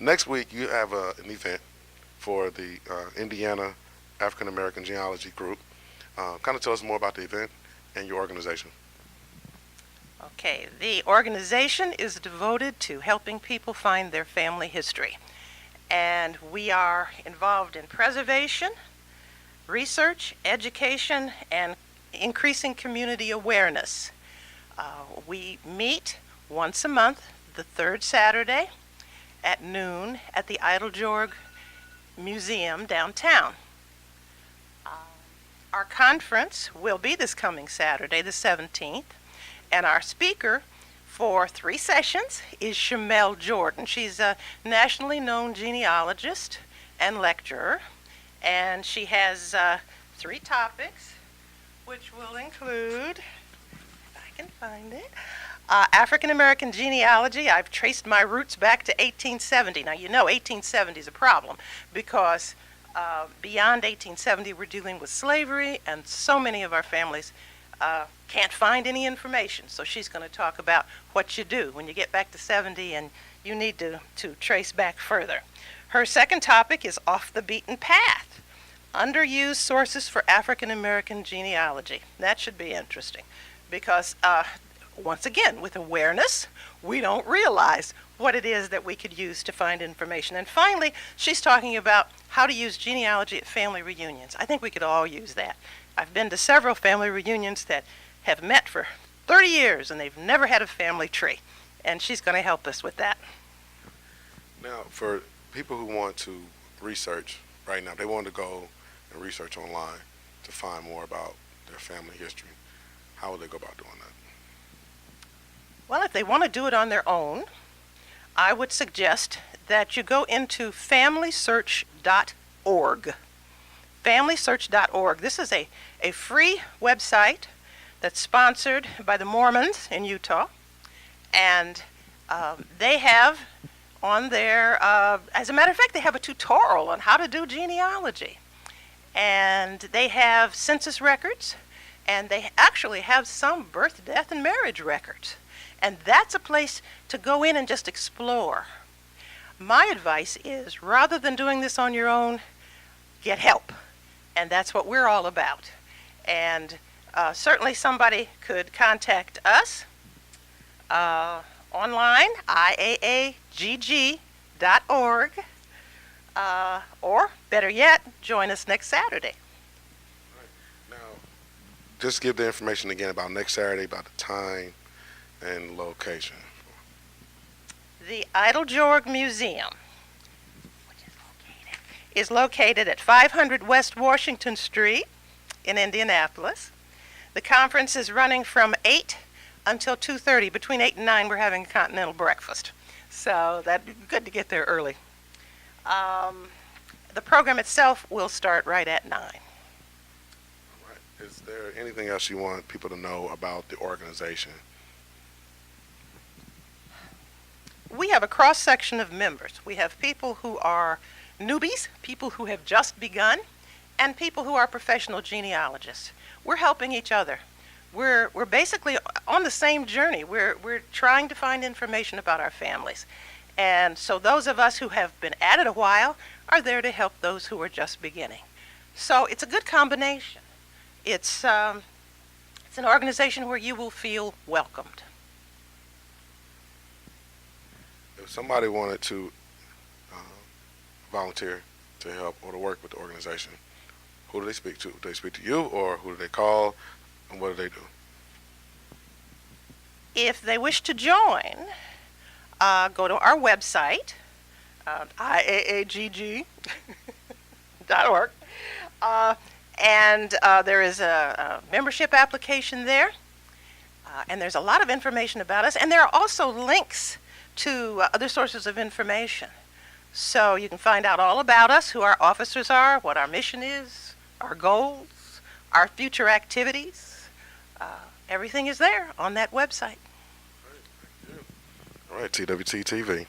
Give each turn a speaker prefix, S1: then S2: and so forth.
S1: Next week, you have an event for the Indiana African American Genealogy Group. Kind of tell us more about the event and your organization.
S2: Okay, the organization is devoted to helping people find their family history. And we are involved in preservation, research, education, and increasing community awareness. We meet once a month, the third Saturday at noon at the Idle Museum downtown. Our conference will be this coming Saturday, the 17th, and our speaker for 3 sessions is Shamel Jordan. She's a nationally known genealogist and lecturer, and she has 3 topics, which will include, if I can find it, African American genealogy. I've traced my roots back to 1870. Now, you know 1870 is a problem because beyond 1870 we're dealing with slavery, and so many of our families can't find any information. So she's going to talk about what you do when you get back to 70 and you need to trace back further. Her second topic is off the beaten path, underused sources for African American genealogy. That should be interesting because once again, with awareness, we don't realize what it is that we could use to find information. And finally, she's talking about how to use genealogy at family reunions. I think we could all use that. I've been to several family reunions that have met for 30 years and they've never had a family tree. And she's going to help us with that.
S1: Now, for people who want to research right now, they want to go and research online to find more about their family history. How would they go about doing that?
S2: Well, if they want to do it on their own, I would suggest that you go into FamilySearch.org. FamilySearch.org. This is a free website that's sponsored by the Mormons in Utah. And they have on there, as a matter of fact, they have a tutorial on how to do genealogy. And they have census records, and they actually have some birth, death, and marriage records. And that's a place to go in and just explore. My advice is, rather than doing this on your own, get help. And that's what we're all about. And certainly somebody could contact us online, iaagg.org, or better yet, join us next Saturday.
S1: Now, just give the information again about next Saturday, about the time and location.
S2: The Idle Museum, which is located at 500 West Washington Street in Indianapolis. The conference is running from 8 until 2:30. Between 8 and 9, we're having a continental breakfast. So that'd be good to get there early. The program itself will start right at 9.
S1: All right. Is there anything else you want people to know about the organization?
S2: We have a cross-section of members. We have people who are newbies, people who have just begun, and people who are professional genealogists. We're helping each other. We're basically on the same journey. We're trying to find information about our families. And so those of us who have been at it a while are there to help those who are just beginning. So it's a good combination. It's an organization where you will feel welcomed.
S1: If somebody wanted to volunteer to help or to work with the organization, who do they speak to? Do they speak to you, or who do they call, and what do they do?
S2: If they wish to join, go to our website, iaagg.org, and there is a membership application there, and there's a lot of information about us, and there are also links to other sources of information. So you can find out all about us, who our officers are, what our mission is, our goals, our future activities. Everything is there on that website.
S1: All right, TWT TV.